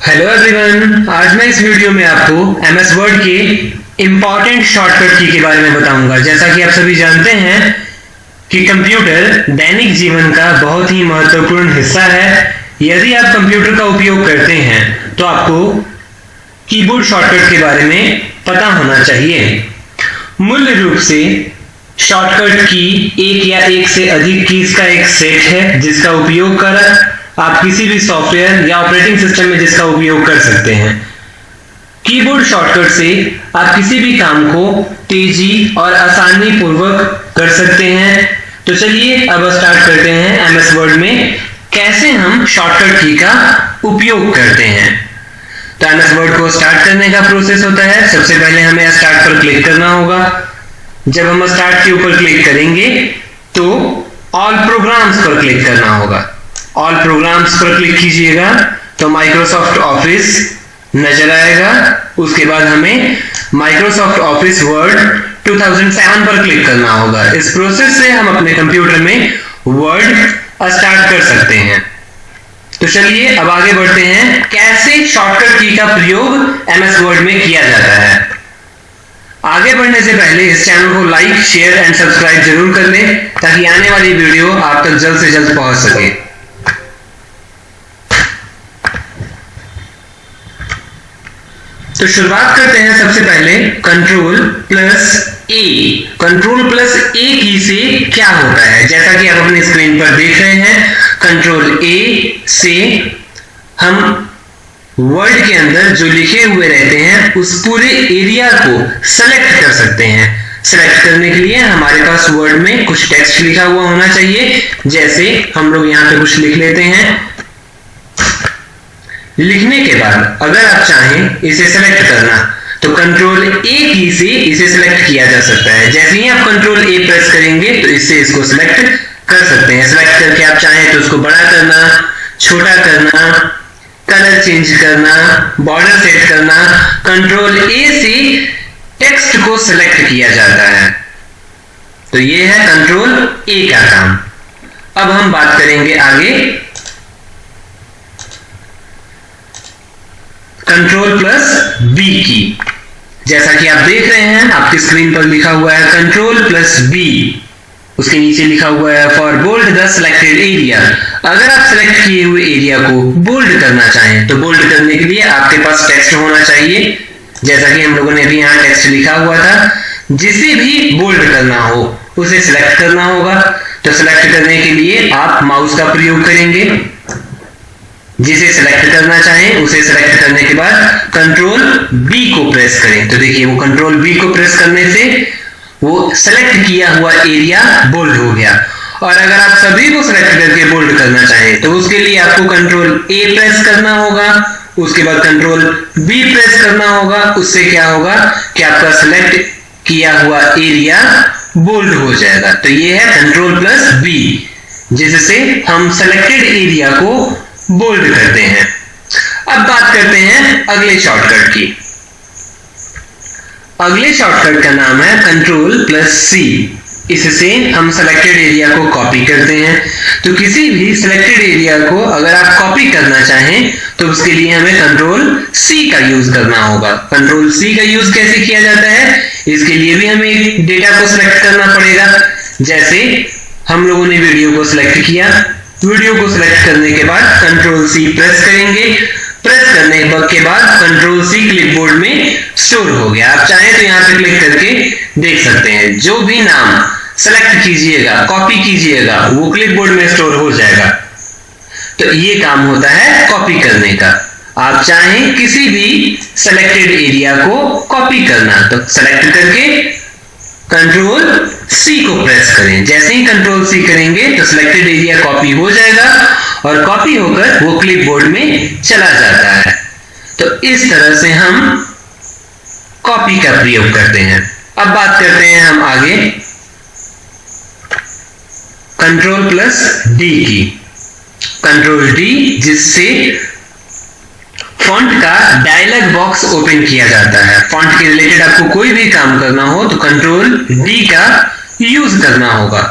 Hello everyone, आज मैं इस वीडियो में आपको एमएस वर्ड के इम्पॉर्टेंट शॉर्टकट की के बारे में बताऊंगा। जैसा कि आप सभी जानते हैं कि कंप्यूटर दैनिक जीवन का बहुत ही महत्वपूर्ण हिस्सा है। यदि आप कंप्यूटर का उपयोग करते हैं तो आपको कीबोर्ड शॉर्टकट के बारे में पता होना चाहिए। मूल रूप से शॉर्टकट की एक या एक से अधिक कीज का एक सेट है जिसका उपयोग कर आप किसी भी सॉफ्टवेयर या ऑपरेटिंग सिस्टम में जिसका उपयोग कर सकते हैं। कीबोर्ड शॉर्टकट से आप किसी भी काम को तेजी और आसानी पूर्वक कर सकते हैं। तो चलिए अब स्टार्ट करते हैं एमएस वर्ड में कैसे हम शॉर्टकट की का उपयोग करते हैं। तो एमएस वर्ड को स्टार्ट करने का प्रोसेस होता है, सबसे पहले हमें स्टार्ट पर क्लिक करना होगा। जब हम स्टार्ट के ऊपर क्लिक करेंगे तो ऑल प्रोग्राम्स पर क्लिक करना होगा। ऑल प्रोग्राम्स पर क्लिक कीजिएगा तो माइक्रोसॉफ्ट ऑफिस नजर आएगा। उसके बाद हमें माइक्रोसॉफ्ट ऑफिस वर्ड 2007 पर क्लिक करना होगा। इस प्रोसेस से हम अपने कंप्यूटर में वर्ड स्टार्ट कर सकते हैं। तो चलिए अब आगे बढ़ते हैं कैसे शॉर्टकट की का प्रयोग एमएस वर्ड में किया जाता है। आगे बढ़ने से पहले इस चैनल को लाइक, शेयर एंड सब्सक्राइब जरूर कर लें ताकि आने वाली वीडियो आप तक जल्द से जल्द पहुंच सके। तो शुरुआत करते हैं सबसे पहले कंट्रोल प्लस ए। कंट्रोल प्लस ए की से क्या होता है, जैसा कि आप अपनी स्क्रीन पर देख रहे हैं, कंट्रोल ए से हम वर्ड के अंदर जो लिखे हुए रहते हैं उस पूरे एरिया को सेलेक्ट कर सकते हैं। सेलेक्ट करने के लिए हमारे पास वर्ड में कुछ टेक्स्ट लिखा हुआ होना चाहिए। जैसे हम लोग यहां पे कुछ लिख लेते हैं। लिखने के बाद अगर आप चाहें इसे सेलेक्ट करना तो कंट्रोल ए की से इसे सेलेक्ट किया जा सकता है। जैसे ही आप कंट्रोल ए प्रेस करेंगे तो इससे इसको सेलेक्ट कर सकते हैं। सेलेक्ट करके आप चाहें तो उसको बड़ा करना, छोटा करना, कलर चेंज करना, बॉर्डर सेट करना, कंट्रोल ए से टेक्स्ट को सेलेक्ट किया जाता है। तो ये है कंट्रोल ए का काम। अब हम बात करेंगे आगे कंट्रोल प्लस बी की। जैसा कि आप देख रहे हैं आपकी स्क्रीन पर लिखा हुआ है कंट्रोल प्लस बी। उसके नीचे लिखा हुआ है for bold the selected area. अगर आप सेलेक्ट किए हुए एरिया को बोल्ड करना चाहें तो बोल्ड करने के लिए आपके पास टेक्स्ट होना चाहिए। जैसा कि हम लोगों ने भी यहाँ टेक्स्ट लिखा हुआ था। जिसे भी बोल्ड करना हो उसे सिलेक्ट करना होगा। तो सिलेक्ट करने के लिए आप माउस का प्रयोग करेंगे। जिसे सिलेक्ट करना चाहें उसे सिलेक्ट करने के बाद कंट्रोल बी को प्रेस करें। तो देखिए वो कंट्रोल बी को प्रेस करने से वो सेलेक्ट किया हुआ एरिया बोल्ड हो गया। और अगर आप सभी को सिलेक्ट करके बोल्ड करना चाहें तो उसके लिए आपको कंट्रोल ए प्रेस करना होगा। उसके बाद कंट्रोल बी प्रेस करना होगा। उससे क्या होगा कि आपका सिलेक्ट किया हुआ एरिया बोल्ड हो जाएगा। तो ये है कंट्रोल प्लस बी, जिससे हम सेलेक्टेड एरिया को बोल्ड करते हैं। अब बात करते हैं अगले शॉर्टकट की। अगले शॉर्टकट का नाम है कंट्रोल प्लस सी। इससे हम सिलेक्टेड एरिया को कॉपी करते हैं। तो किसी भी सिलेक्टेड एरिया को अगर आप कॉपी करना चाहें तो उसके लिए हमें कंट्रोल सी का यूज करना होगा। कंट्रोल सी का यूज कैसे किया जाता है, इसके लिए भी हमें एक डेटा को सिलेक्ट करना पड़ेगा। जैसे हम लोगों ने वीडियो को सिलेक्ट किया। वीडियो को सिलेक्ट करने के बाद कंट्रोल सी प्रेस करेंगे। प्रेस करने के बाद कंट्रोल सी क्लिपबोर्ड में स्टोर हो गया। आप चाहें तो यहां पे क्लिक करके देख सकते हैं। जो भी नाम सेलेक्ट कीजिएगा, कॉपी कीजिएगा, वो क्लिपबोर्ड में स्टोर हो जाएगा। तो ये काम होता है कॉपी करने का। आप चाहें किसी भी सेलेक्टेड एरिया को कॉपी करना तो सेलेक्ट करके कंट्रोल सी को प्रेस करें। जैसे ही कंट्रोल सी करेंगे तो सिलेक्टेड एरिया कॉपी हो जाएगा और कॉपी होकर वो क्लिपबोर्ड में चला जाता है। तो इस तरह से हम कॉपी का प्रयोग करते हैं। अब बात करते हैं हम आगे कंट्रोल प्लस डी की। कंट्रोल डी, जिससे फॉन्ट का डायलॉग बॉक्स ओपन किया जाता है। फॉन्ट के रिलेटेड आपको कोई भी काम करना हो तो कंट्रोल डी का यूज करना होगा।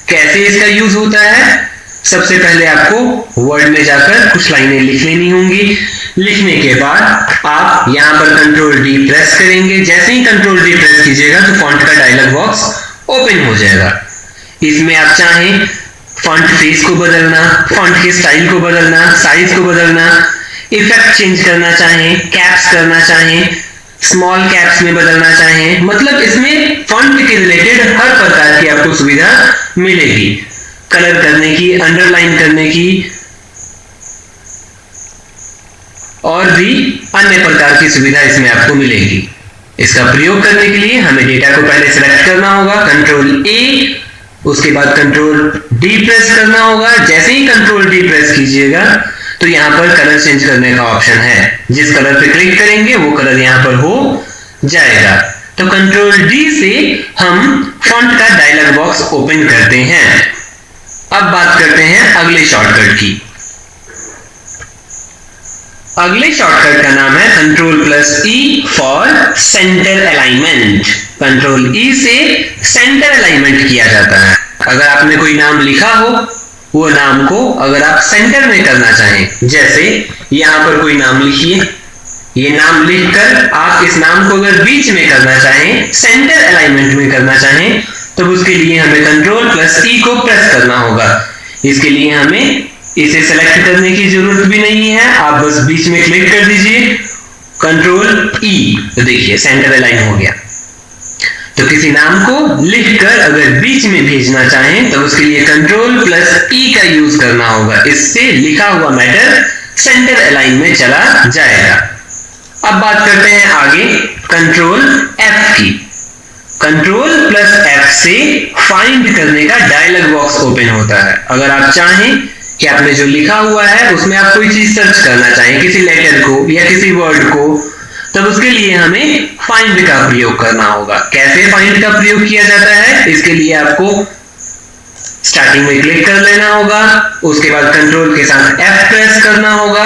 कैसे इसका यूज होता है, सबसे पहले आपको वर्ड में जाकर कुछ लाइनें लिख लेनी होंगी। लिखने के बाद आप यहाँ पर कंट्रोल डी प्रेस करेंगे। जैसे ही कंट्रोल डी प्रेस कीजिएगा तो फॉन्ट का डायलॉग बॉक्स ओपन हो जाएगा। इसमें आप चाहें फॉन्ट फेस को बदलना, फॉन्ट के स्टाइल को बदलना, साइज को बदलना, इफेक्ट चेंज करना चाहें, कैप्स करना चाहें, स्मॉल कैप्स में बदलना चाहें, मतलब इसमें फॉन्ट के रिलेटेड हर प्रकार की आपको सुविधा मिलेगी। कलर करने की, अंडरलाइन करने की और भी अन्य प्रकार की सुविधा इसमें आपको मिलेगी। इसका प्रयोग करने के लिए हमें डेटा को पहले सिलेक्ट करना होगा, कंट्रोल ए, उसके बाद कंट्रोल डी प्रेस करना होगा। जैसे ही कंट्रोल डी प्रेस कीजिएगा तो यहाँ पर कलर चेंज करने का ऑप्शन है। जिस कलर पे क्लिक करेंगे वो कलर यहाँ पर हो जाएगा। तो कंट्रोल डी से हम फॉन्ट का डायलॉग बॉक्स ओपन करते हैं। अब बात करते हैं अगले शॉर्टकट की। अगले शॉर्टकट का नाम है control plus E for centre alignment. Control ई से सेंटर अलाइनमेंट किया जाता है। अगर आपने कोई नाम लिखा हो, वो नाम को अगर आप सेंटर में करना चाहें, जैसे यहां पर कोई नाम लिखिए, ये नाम लिखकर आप इस नाम को अगर बीच में करना चाहें, सेंटर अलाइनमेंट में करना चाहें, तो उसके लिए हमें कंट्रोल प्लस ई को प्रेस करना होगा। इसके लिए हमें इसे सेलेक्ट करने की जरूरत भी नहीं है, आप बस बीच में क्लिक कर दीजिए, कंट्रोल ई, तो देखिए सेंटर अलाइन हो गया। तो किसी नाम को लिखकर अगर बीच में भेजना चाहें तो उसके लिए कंट्रोल प्लस ई का यूज करना होगा। इससे लिखा हुआ मैटर सेंटर अलाइन में चला जाएगा। अब बात करते हैं आगे कंट्रोल एफ की। कंट्रोल प्लस एफ से फाइंड करने का डायलॉग बॉक्स ओपन होता है। अगर आप चाहें कि आपने जो लिखा हुआ है उसमें आप कोई चीज सर्च करना चाहें, किसी लेटर को या किसी वर्ड को, तब उसके लिए हमें फाइंड का प्रयोग करना होगा। कैसे फाइंड का प्रयोग किया जाता है, इसके लिए आपको स्टार्टिंग में क्लिक कर लेना होगा, उसके बाद कंट्रोल के साथ एफ प्रेस करना होगा।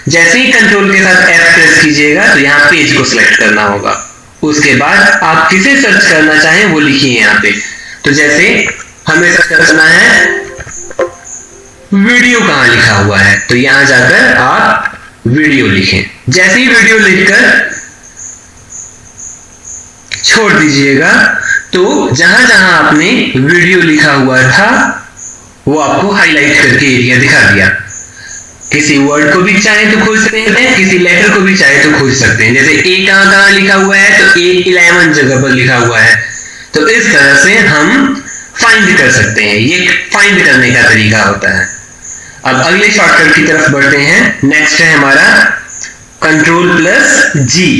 जैसे ही कंट्रोल के साथ एफ प्रेस कीजिएगा तो यहाँ पेज को सिलेक्ट करना होगा। उसके बाद आप किसे सर्च करना चाहें वो लिखिए यहाँ पे। तो जैसे हमें सर्च करना है वीडियो, कहाँ लिखा हुआ है, तो यहां जाकर आप वीडियो लिखें। जैसे ही वीडियो लिखकर छोड़ दीजिएगा तो जहां जहां आपने वीडियो लिखा हुआ था वो आपको हाईलाइट करके एरिया दिखा दिया। किसी वर्ड को भी चाहे तो खोज सकते हैं, किसी लेटर को भी चाहे तो खोज सकते हैं। जैसे ए कहां कहां लिखा हुआ है, तो ए 11 जगह पर लिखा हुआ है। तो इस तरह से हम फाइंड कर सकते हैं। ये फाइंड करने का तरीका होता है। अब अगले शॉर्टकट की तरफ बढ़ते हैं। नेक्स्ट है हमारा control plus G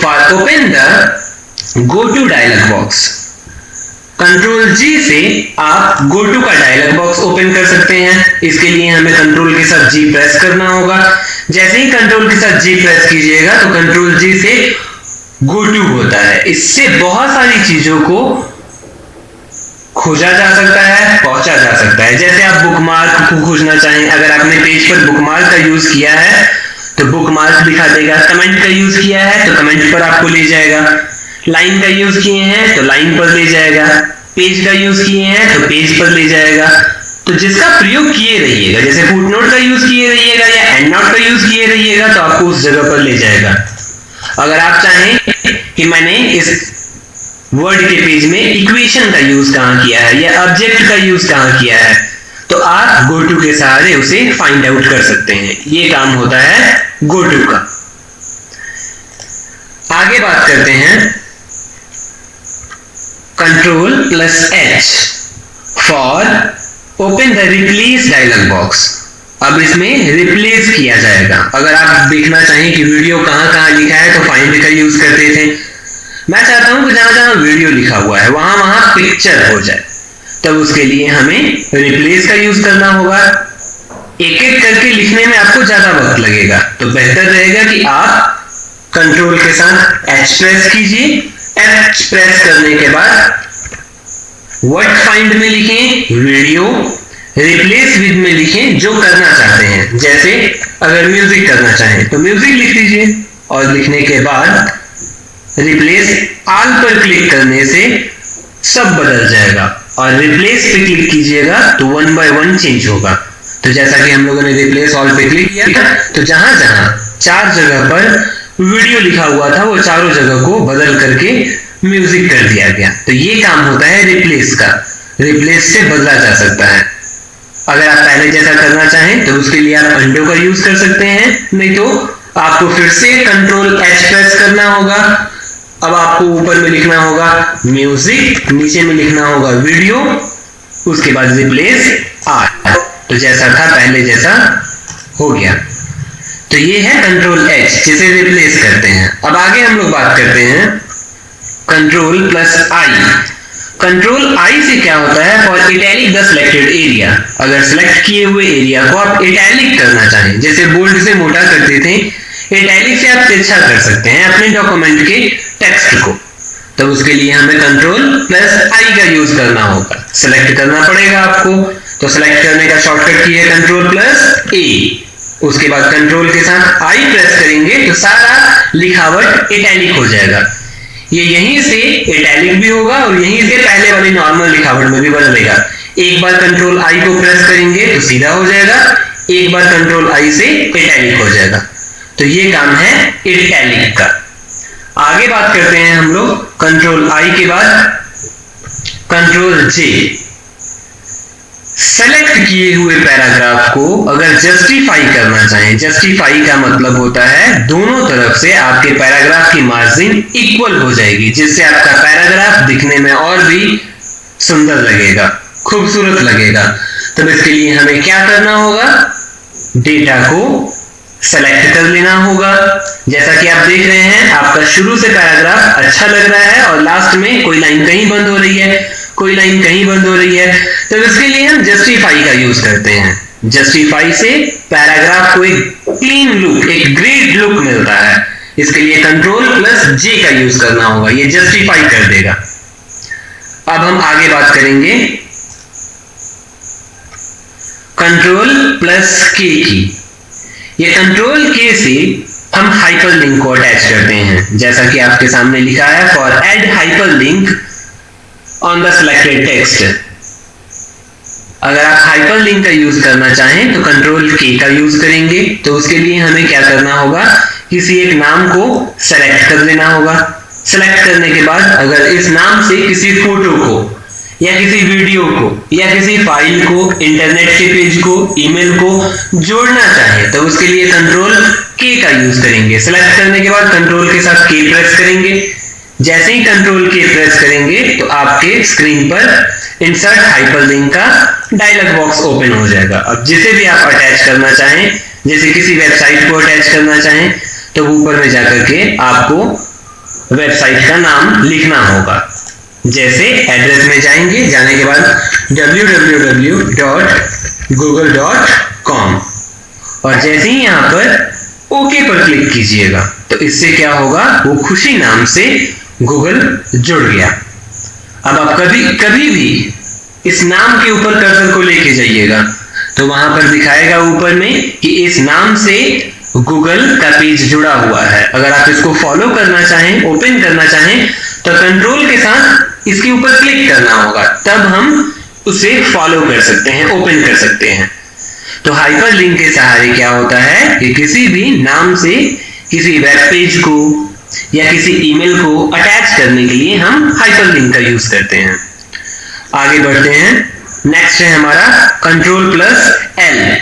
for open the go to dialog box. Control G से आप गो टू का डायलॉग बॉक्स ओपन कर सकते हैं। इसके लिए हमें कंट्रोल के साथ जी प्रेस करना होगा। जैसे ही कंट्रोल के साथ जी प्रेस कीजिएगा तो कंट्रोल जी से गो टू होता है। इससे बहुत सारी चीजों को खोजा जा सकता है, पहुंचा जा सकता है। जैसे आप बुकमार्क को खोजना चाहें, अगर आपने पेज पर बुकमार्क का यूज किया है तो बुकमार्क दिखा देगा। कमेंट का यूज किया है तो कमेंट पर आपको ले जाएगा। लाइन का यूज किए हैं तो लाइन पर ले जाएगा। पेज का यूज किए हैं तो पेज पर ले जाएगा। तो जिसका प्रयोग किए रहिएगा, जैसे फुटनोट का यूज किए रहिएगा या एंड नोट का यूज किए रहिएगा तो आपको उस जगह पर ले जाएगा। अगर आप चाहें कि मैंने इस वर्ड के पेज में इक्वेशन का यूज कहां किया है या ऑब्जेक्ट का यूज कहां किया है, तो आप गो टू के सहारे उसे फाइंड आउट कर सकते हैं। ये काम होता है गो टू का। आगे बात करते हैं control plus H for open the replace dialog box. अब इसमें रिप्लेस किया जाएगा। अगर आप देखना चाहें कि वीडियो कहां कहां लिखा है तो फाइंड का यूज करते थे। मैं चाहता हूं कि जहां जहां वीडियो लिखा हुआ है वहां वहां पिक्चर हो जाए, तब उसके लिए हमें रिप्लेस का यूज करना होगा। एक एक करके लिखने में आपको ज्यादा वक्त लगेगा, तो बेहतर रहेगा कि आप कंट्रोल के साथ एच प्रेस कीजिए। एच प्रेस करने के बाद वर्ड फाइंड में लिखें वीडियो, रिप्लेस विद में लिखें जो करना चाहते हैं। जैसे अगर म्यूजिक करना चाहें तो म्यूजिक लिख दीजिए और लिखने के बाद रिप्लेस ऑल पर क्लिक करने से सब बदल जाएगा और रिप्लेस पे क्लिक कीजिएगा तो 1 by 1 चेंज होगा। तो जैसा कि हम लोगों ने रिप्लेस ऑल पे क्लिक किया था, तो जहां जहां 4 जगह पर वीडियो लिखा हुआ था, वो चारों जगह को बदल करके म्यूजिक कर दिया गया। तो ये काम होता है रिप्लेस का। रिप्लेस से बदला जा सकता है। अगर आप पहले जैसा करना चाहें तो उसके लिए आप अंडो का यूज कर सकते हैं, नहीं तो आपको फिर से कंट्रोल एच प्रेस करना होगा। अब आपको ऊपर में लिखना होगा म्यूजिक, नीचे में लिखना होगा वीडियो, उसके बाद रिप्लेस आर। तो जैसा था पहले जैसा हो गया। तो ये है कंट्रोल एच, जिसे रिप्लेस करते हैं। अब आगे हम लोग बात करते हैं control plus I. Control I से क्या होता है, for italic the selected area. अगर सिलेक्ट किए हुए एरिया को आप इटैलिक करना चाहें, जैसे बोल्ड से मोटा करते थे, इटैलिक से आप तिरछा कर सकते हैं अपने डॉक्यूमेंट के टेक्स्ट को। तो उसके लिए हमें कंट्रोल प्लस आई का यूज करना होगा। सिलेक्ट करना पड़ेगा आपको, तो सिलेक्ट करने का शॉर्टकट की है कंट्रोल प्लस ए। उसके बाद कंट्रोल के साथ आई प्रेस करेंगे तो सारा लिखावट इटैलिक हो जाएगा। ये यहीं से इटैलिक भी होगा और यहीं से पहले वाली नॉर्मल लिखावट में भी बदलेगा। एक बार कंट्रोल आई को प्रेस करेंगे तो सीधा हो जाएगा, एक बार कंट्रोल आई से इटैलिक हो जाएगा। तो ये काम है इटैलिक का। आगे बात करते हैं हम लोग कंट्रोल आई के बाद कंट्रोल जे। सेलेक्ट किए हुए पैराग्राफ को अगर जस्टिफाई करना चाहें, जस्टिफाई का मतलब होता है दोनों तरफ से आपके पैराग्राफ की मार्जिन इक्वल हो जाएगी, जिससे आपका पैराग्राफ दिखने में और भी सुंदर लगेगा, खूबसूरत लगेगा। तो इसके लिए हमें क्या करना होगा, डेटा को सेलेक्ट कर लेना होगा। जैसा कि आप देख रहे हैं आपका शुरू से पैराग्राफ अच्छा लग रहा है और लास्ट में कोई लाइन कहीं बंद हो रही है, कोई लाइन कहीं बंद हो रही है। तो इसके लिए हम जस्टिफाई का यूज करते हैं। जस्टिफाई से पैराग्राफ को एक क्लीन लुक, एक ग्रेट लुक मिलता है। इसके लिए कंट्रोल प्लस जे का यूज करना होगा, ये जस्टिफाई कर देगा। अब हम आगे बात करेंगे कंट्रोल प्लस के की। ये कंट्रोल के से हम हाइपरलिंक को अटैच करते हैं, जैसा कि आपके सामने लिखा है for add hyperlink on the selected text. अगर आप हाइपरलिंक का यूज करना चाहें तो कंट्रोल के का यूज करेंगे। तो उसके लिए हमें क्या करना होगा, किसी एक नाम को सेलेक्ट कर लेना होगा। सेलेक्ट करने के बाद अगर इस नाम से किसी फोटो को या किसी वीडियो को या किसी फाइल को, इंटरनेट के पेज को, ईमेल को जोड़ना चाहे तो उसके लिए कंट्रोल के का यूज करेंगे। सेलेक्ट करने के बाद कंट्रोल के साथ के प्रेस करेंगे। जैसे ही कंट्रोल के प्रेस करेंगे तो आपके स्क्रीन पर इंसर्ट हाइपरलिंक का डायलॉग बॉक्स ओपन हो जाएगा। अब जिसे भी आप अटैच करना चाहें, जैसे किसी वेबसाइट को अटैच करना चाहें तो ऊपर में जाकर के आपको वेबसाइट का नाम लिखना होगा। जैसे एड्रेस में जाएंगे, जाने के बाद www.google.com और जैसे ही यहां पर ओके पर क्लिक कीजिएगा तो इससे क्या होगा, वो खुशी नाम से गूगल जुड़ गया। अब आप कभी भी इस नाम के ऊपर कर्सर को लेके जाइएगा तो वहां पर दिखाएगा ऊपर में कि इस नाम से गूगल का पेज जुड़ा हुआ है। अगर आप इसको फॉलो करना चाहें, ओपन करना चाहें तो कंट्रोल के साथ इसके ऊपर क्लिक करना होगा, तब हम उसे फॉलो कर सकते हैं, ओपन कर सकते हैं। तो हाइपरलिंक के सहारे क्या होता है कि किसी भी नाम से किसी वेब पेज को या किसी ईमेल को अटैच करने के लिए हम हाइपरलिंक का यूज करते हैं। आगे बढ़ते हैं, नेक्स्ट है हमारा control plus L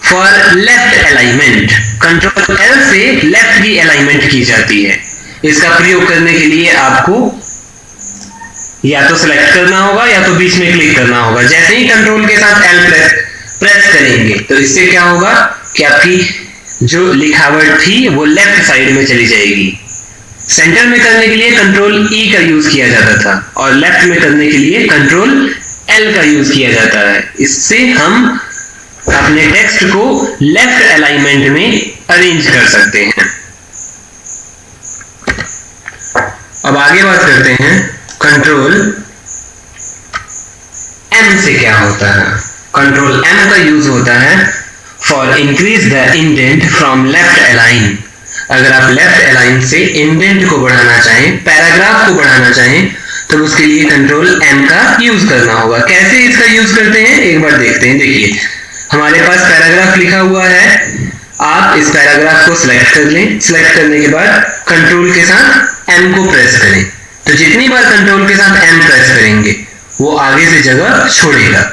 for left alignment. Control L से लेफ्ट की अलाइनमेंट की जाती है। इसका प्रयोग करने के लिए आपको या तो सिलेक्ट करना होगा या तो बीच में क्लिक करना होगा। जैसे ही कंट्रोल के साथ एल प्रेस करेंगे तो इससे क्या होगा कि आपकी जो लिखावट थी वो लेफ्ट साइड में चली जाएगी। सेंटर में करने के लिए कंट्रोल ई का यूज किया जाता था और लेफ्ट में करने के लिए कंट्रोल एल का यूज किया जाता है। इससे हम अपने टेक्स्ट को लेफ्ट अलाइनमेंट में अरेंज कर सकते हैं। अब आगे बात करते हैं कंट्रोल एम से क्या होता है। कंट्रोल एम का यूज होता है for increase the indent from left align. अगर आप लेफ्ट अलाइन से इंडेंट को बढ़ाना चाहें, पैराग्राफ को बढ़ाना चाहें तो उसके लिए कंट्रोल एम का यूज करना होगा। कैसे इसका यूज करते हैं एक बार देखते हैं। देखिए हमारे पास पैराग्राफ लिखा हुआ है, आप इस पैराग्राफ को सिलेक्ट कर लें। सिलेक्ट करने के बाद कंट्रोल के साथ एम को प्रेस करें। तो जितनी बार कंट्रोल के साथ एम प्रेस करेंगे वो आगे से जगह छोड़ेगा।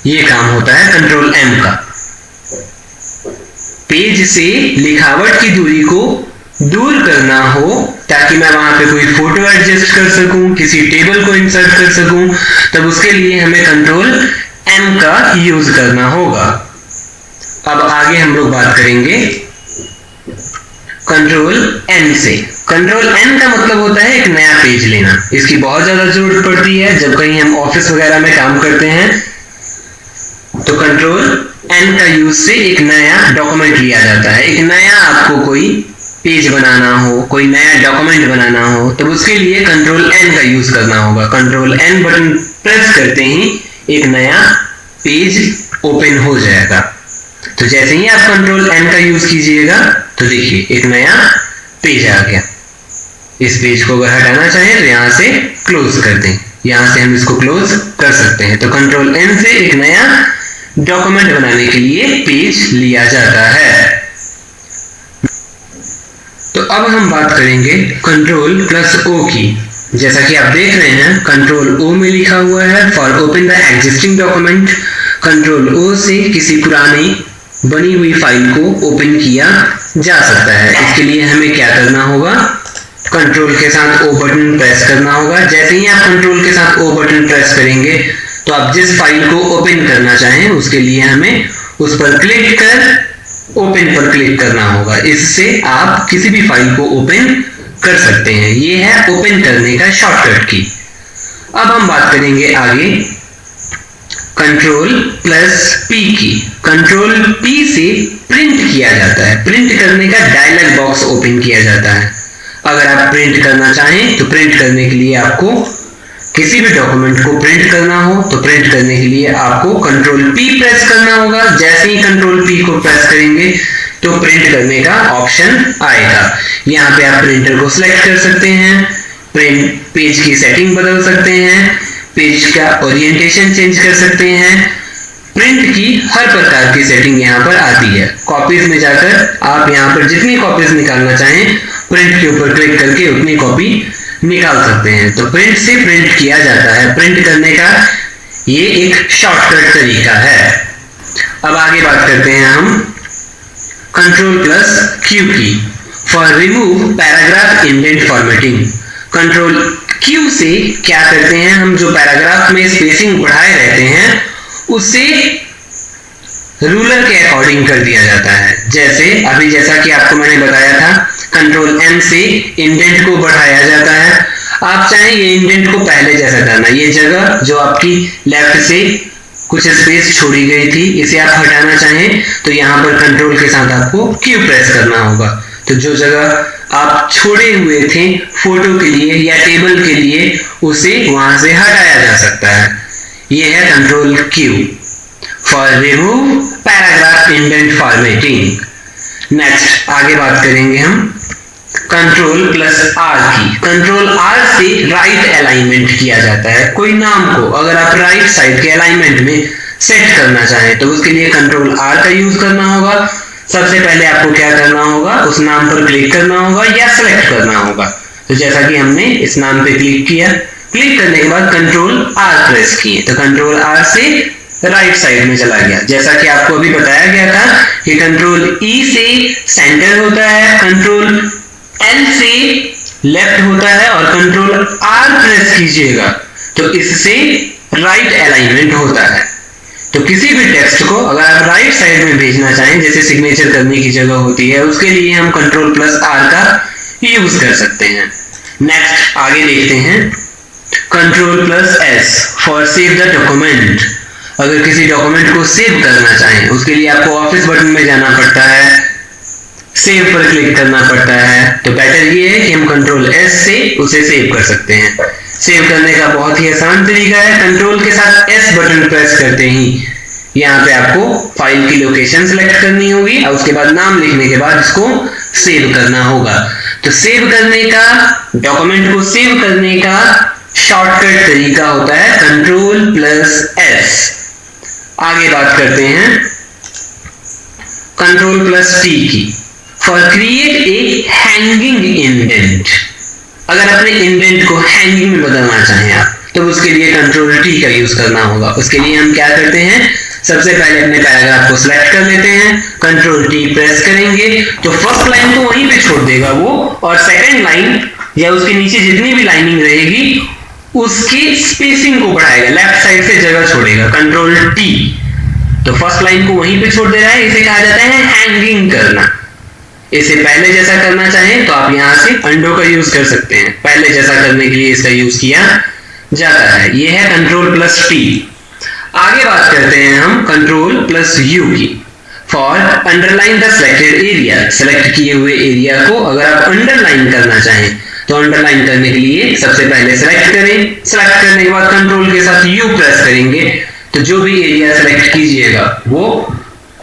ये काम होता है कंट्रोल एम का। पेज से लिखावट की दूरी को दूर करना हो ताकि मैं वहां पे कोई फोटो एडजस्ट कर सकूं, किसी टेबल को इंसर्ट कर सकूं, तब उसके लिए हमें कंट्रोल एम का यूज करना होगा। अब आगे हम लोग बात करेंगे कंट्रोल एन से। कंट्रोल एन का मतलब होता है एक नया पेज लेना। इसकी बहुत ज्यादा जरूरत पड़ती है जब कहीं हम ऑफिस वगैरह में काम करते हैं, तो कंट्रोल एन का यूज से एक नया डॉक्यूमेंट लिया जाता है। एक नया आपको कोई पेज बनाना हो, कोई नया डॉक्यूमेंट बनाना हो, तब उसके लिए कंट्रोल एन का यूज करना होगा। कंट्रोल एन बटन प्रेस करते ही एक नया पेज ओपन हो जाएगा। तो जैसे ही आप कंट्रोल एन का यूज कीजिएगा तो देखिए एक नया पेज आ गया। इस पेज को अगर हटाना चाहें तो यहां से क्लोज कर दें। यहां से हम इसको क्लोज कर सकते हैं। तो कंट्रोल एन से एक नया डॉक्यूमेंट बनाने के लिए पेज लिया जाता है। तो अब हम बात करेंगे कंट्रोल प्लस ओ की। जैसा कि आप देख रहे हैं कंट्रोल ओ में लिखा हुआ है for open the existing document. Control O से किसी पुरानी बनी हुई फाइल को ओपन किया जा सकता है। इसके लिए हमें क्या करना होगा, कंट्रोल के साथ ओ बटन प्रेस करना होगा। जैसे ही आप कंट्रोल के साथ ओ बटन प्रेस करेंगे तो आप जिस फाइल को ओपन करना चाहें उसके लिए हमें उस पर क्लिक कर ओपन पर क्लिक करना होगा। इससे आप किसी भी फाइल को ओपन कर सकते हैं। यह है ओपन करने का शॉर्टकट की। अब हम बात करेंगे आगे कंट्रोल प्लस पी की। कंट्रोल पी से प्रिंट किया जाता है। प्रिंट करने का डायलॉग बॉक्स ओपन किया जाता है। अगर आप प्रिंट करना चाहें तो प्रिंट करने के लिए आपको किसी भी डॉक्यूमेंट को प्रिंट करना हो तो प्रिंट करने के लिए आपको कंट्रोल पी प्रेस करना होगा। जैसे ही कंट्रोल पी को प्रेस करेंगे तो प्रिंट करने का ऑप्शन आएगा। यहाँ पे आप प्रिंटर को सिलेक्ट कर सकते हैं, प्रिंट पेज की सेटिंग बदल सकते हैं, पेज का ओरिएंटेशन चेंज कर सकते हैं। प्रिंट की हर प्रकार की सेटिंग यहाँ पर आती है। कॉपीज में जाकर आप यहाँ पर जितनी कॉपीज निकालना चाहें प्रिंट के ऊपर क्लिक करके उतनी कॉपी निकाल सकते हैं। तो प्रिंट से प्रिंट किया जाता है। प्रिंट करने का ये एक शॉर्टकट तरीका है। अब आगे बात करते हैं हम कंट्रोल प्लस क्यू की for remove paragraph indent formatting. Control Q से क्या करते हैं, हम जो पैराग्राफ में स्पेसिंग बढ़ाए रहते हैं उसे रूलर के अकॉर्डिंग कर दिया जाता है। जैसा कि आपको मैंने बताया था कंट्रोल एम से इंडेंट को बढ़ाया जाता है। आप चाहें ये इंडेंट को पहले जैसा करना, ये जगह जो आपकी लेफ्ट से कुछ स्पेस छोड़ी गई थी इसे आप हटाना चाहें तो यहाँ पर कंट्रोल के साथ आपको क्यू प्रेस करना होगा। तो जो जगह आप छोड़े हुए थे फोटो के लिए या टेबल के लिए उसे वहां से हटाया जा सकता है। यह है control Q for remove paragraph indent formatting. Next आगे बात करेंगे हम कंट्रोल प्लस आर की। कंट्रोल आर से राइट अलाइनमेंट किया जाता है। कोई नाम को अगर आप राइट साइड के अलाइनमेंट में सेट करना चाहें तो उसके लिए कंट्रोल आर का यूज करना होगा। सबसे पहले आपको क्या करना होगा, उस नाम पर क्लिक करना होगा या सिलेक्ट करना होगा। तो जैसा कि हमने इस नाम पे क्लिक किया, क्लिक करने के बाद कंट्रोल आर प्रेस किए तो कंट्रोल आर से राइट साइड में चला गया। जैसा कि आपको अभी बताया गया था कि कंट्रोल ई से सेंटर होता है, कंट्रोल एल से लेफ्ट होता है और कंट्रोल आर प्रेस कीजिएगा तो इससे राइट अलाइनमेंट होता है। तो किसी भी टेक्स्ट को अगर आप राइट साइड में भेजना चाहें जैसे सिग्नेचर करने की जगह होती है उसके लिए हम कंट्रोल प्लस आर का यूज कर सकते हैं। नेक्स्ट आगे देखते हैं control plus S for save the document. अगर किसी डॉक्यूमेंट को सेव करना चाहें उसके लिए आपको ऑफिस बटन में जाना पड़ता है, सेव पर क्लिक करना पड़ता है। तो बेटर ये है कि हम कंट्रोल एस से उसे सेव कर सकते हैं। सेव करने का बहुत ही आसान तरीका है, कंट्रोल के साथ एस बटन प्रेस करते ही यहाँ पे आपको फाइल की लोकेशन सेलेक्ट करनी होगी और उसके बाद नाम लिखने के बाद इसको सेव करना होगा। तो सेव करने का, डॉक्यूमेंट को सेव करने का शॉर्टकट तरीका होता है कंट्रोल प्लस एस। आगे बात करते हैं कंट्रोल प्लस टी की for create a hanging indent. अगर अपने इंडेंट को हैंगिंग में बदलना चाहें आप, तो उसके लिए कंट्रोल टी का यूज करना होगा। उसके लिए हम क्या करते हैं, सबसे पहले अपने पैराग्राफ को सिलेक्ट कर लेते हैं, कंट्रोल टी प्रेस करेंगे तो फर्स्ट लाइन को वहीं पे छोड़ देगा वो, और सेकंड लाइन या उसके नीचे जितनी भी लाइनिंग रहेगी उसकी स्पेसिंग को बढ़ाएगा, लेफ्ट साइड से जगह छोड़ेगा, कंट्रोल टी। तो फर्स्ट लाइन को वहीं पे छोड़ दे रहा है, इसे कहा जाता है हैंगिंग करना। इसे पहले जैसा करना चाहें तो आप यहां से अंडो का यूज कर सकते हैं, पहले जैसा करने के लिए इसका यूज किया जाता है। यह है कंट्रोल प्लस टी। आगे बात करते हैं हम कंट्रोल प्लस यू की for underline the selected area. Select किए हुए एरिया को अगर आप अंडरलाइन करना चाहें तो अंडरलाइन करने के लिए सबसे पहले सिलेक्ट करें, सिलेक्ट करने के बाद कंट्रोल के साथ यू प्रेस करेंगे तो जो भी एरिया सिलेक्ट कीजिएगा वो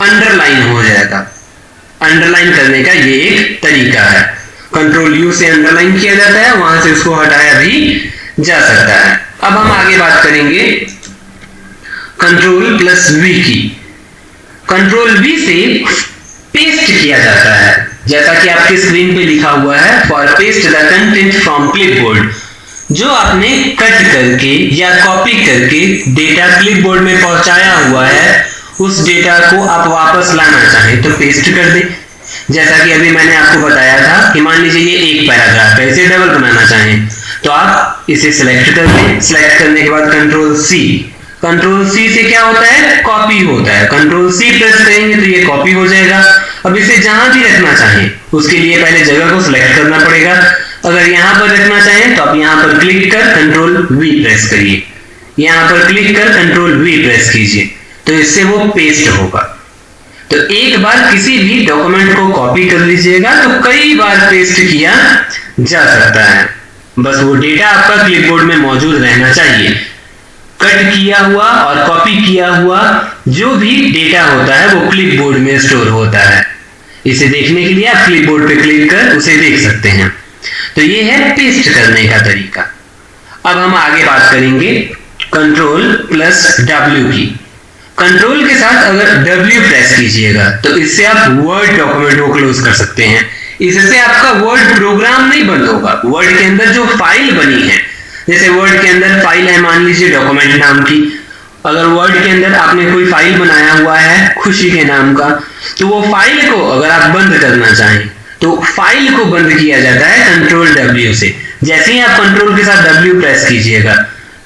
अंडरलाइन हो जाएगा। अंडरलाइन करने का ये एक तरीका है। कंट्रोल यू से अंडरलाइन किया जाता है, वहां से उसको हटाया भी जा सकता है। अब हम आगे बात करेंगे कंट्रोल प्लस वी की। कंट्रोल वी से पेस्ट किया जाता है, जैसा कि आपकी स्क्रीन पे लिखा हुआ है for paste the content from clipboard. जो आपने कट करके या कॉपी करके डेटा क्लिपबोर्ड में पहुंचाया हुआ है, उस डेटा को आप वापस लाना चाहें तो पेस्ट कर दे। जैसा कि अभी मैंने आपको बताया था कि मान लीजिए ये एक पैराग्राफ है, इसे डबल बनाना चाहें तो आप इसे सिलेक्ट कर दें। सिलेक्ट करने के बाद कंट्रोल सी, कंट्रोल सी से क्या होता है, कॉपी होता है। कंट्रोल सी प्रेस करेंगे तो ये कॉपी हो जाएगा। अब इसे जहां भी रखना चाहें उसके लिए पहले जगह को सिलेक्ट करना पड़ेगा। अगर यहां पर रखना चाहें तो आप यहां पर क्लिक कर कंट्रोल वी प्रेस करिए, यहां पर क्लिक कर कंट्रोल वी प्रेस कीजिए तो इससे वो पेस्ट होगा। तो एक बार किसी भी डॉक्यूमेंट को कॉपी कर लीजिएगा तो कई बार पेस्ट किया जा सकता है, बस वो डेटा आपका क्लिपबोर्ड में मौजूद रहना चाहिए। कट किया हुआ और कॉपी किया हुआ जो भी डेटा होता है वो क्लिपबोर्ड में स्टोर होता है। इसे देखने के लिए आप क्लिपबोर्ड पे क्लिक कर उसे देख सकते हैं। तो ये है पेस्ट करने का तरीका। अब हम आगे बात करेंगे कंट्रोल प्लस डब्ल्यू की। कंट्रोल के साथ अगर डब्ल्यू प्रेस कीजिएगा तो इससे आप वर्ड डॉक्यूमेंट को क्लोज कर सकते हैं। इससे आपका वर्ड प्रोग्राम नहीं बंद होगा। वर्ड के अंदर जो फाइल बनी है, जैसे वर्ड के अंदर फाइल है मान लीजिए डॉक्यूमेंट नाम की, अगर वर्ड के अंदर आपने कोई फाइल बनाया हुआ है खुशी के नाम का, तो वो फाइल को अगर आप बंद करना चाहें तो फाइल को बंद किया जाता है कंट्रोल डब्ल्यू से। जैसे ही आप कंट्रोल के साथ डब्ल्यू प्रेस कीजिएगा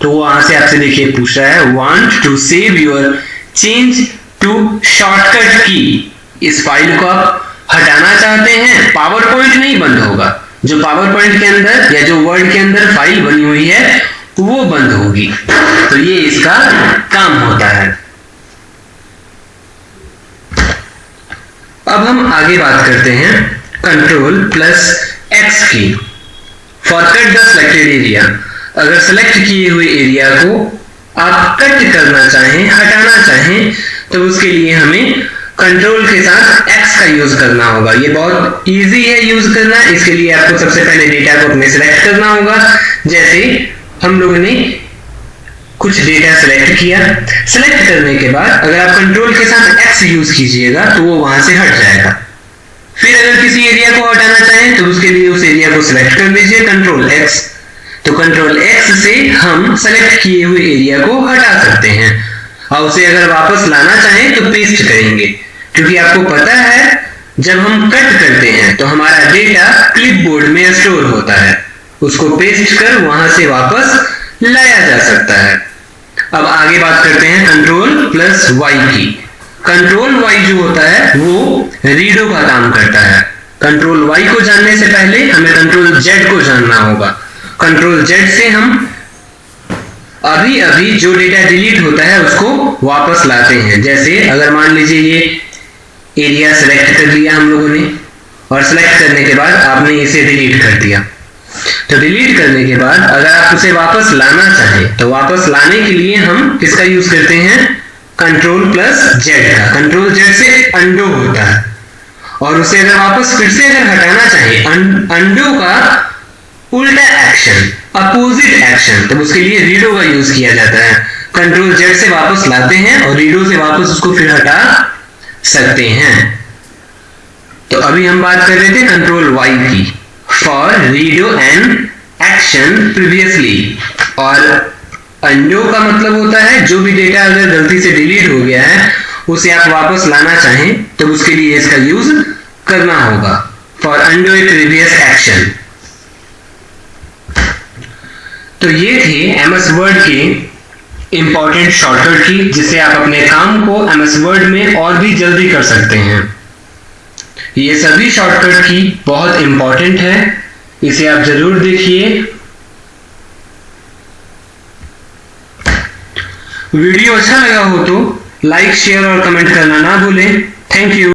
तो वहां से आपसे देखिए पूछ रहा है want to save your change to shortcut key. इस फाइल को आप हटाना चाहते हैं, पावर पॉइंट नहीं बंद होगा, जो पावर पॉइंट के अंदर या जो वर्ड के अंदर फाइल बनी हुई है वो बंद होगी। तो ये इसका काम होता है। अब हम आगे बात करते हैं कंट्रोल प्लस एक्स की for cut the selected area. अगर सेलेक्ट किए हुए एरिया को आप कट करना चाहें, हटाना चाहें, तो उसके लिए हमें कंट्रोल के साथ एक्स का यूज करना होगा। ये बहुत इजी है यूज करना। इसके लिए आपको सबसे पहले डेटा को अपने सिलेक्ट करना होगा। जैसे हम लोगों ने कुछ डेटा सिलेक्ट किया, सिलेक्ट करने के बाद अगर आप कंट्रोल के साथ एक्स यूज कीजिएगा तो वो वहां से हट जाएगा। फिर अगर किसी एरिया को हटाना चाहें तो उसके लिए उस एरिया को सिलेक्ट कर लीजिए कंट्रोल एक्स। तो कंट्रोल एक्स से हम सेलेक्ट किए हुए एरिया को हटा सकते हैं और उसे अगर वापस लाना चाहें तो पेस्ट करेंगे, क्योंकि आपको पता है जब हम कट करते हैं तो हमारा डेटा क्लिपबोर्ड में स्टोर होता है, उसको पेस्ट कर वहां से वापस लाया जा सकता है। अब आगे बात करते हैं कंट्रोल प्लस वाई की। कंट्रोल वाई जो होता है वो रीडो का काम करता है। कंट्रोल वाई को जानने से पहले हमें कंट्रोल जेड को जानना होगा। कंट्रोल जेड से हम अभी अभी जो डेटा डिलीट होता है उसको वापस लाते हैं। जैसे अगर मान लीजिए ये एरिया सेलेक्ट कर लिया हम लोगों ने और सेलेक्ट करने के बाद आपने इसे डिलीट कर दिया, तो डिलीट करने के बाद अगर आप उसे वापस लाना चाहें तो वापस लाने के लिए हम किसका यूज करते हैं, कंट्रोल प्लस जेड का। कंट्रोल जेड से अंडो होता है और उसे अगर वापस फिर से अगर हटाना चाहें, अंडो का उल्टा एक्शन, अपोजिट एक्शन, तो उसके लिए रीडो का यूज किया जाता है। कंट्रोल जेड से वापस लाते हैं और रीडो से वापस उसको फिर हटा सकते हैं। तो अभी हम बात कर रहे थे कंट्रोल वाई की, for redo an action previously. और अंडो का मतलब होता है जो भी डेटा अगर गलती से डिलीट हो गया है उसे आप वापस लाना चाहें तो उसके लिए इसका यूज करना होगा, for undo A previous action. तो ये थे एमएस वर्ड के इंपॉर्टेंट शॉर्टकट की, जिससे आप अपने काम को एमएस वर्ड में और भी जल्दी कर सकते हैं। ये सभी शॉर्टकट की बहुत इंपॉर्टेंट है, इसे आप जरूर देखिए। वीडियो अच्छा लगा हो तो लाइक, शेयर और कमेंट करना ना भूलें। Thank you.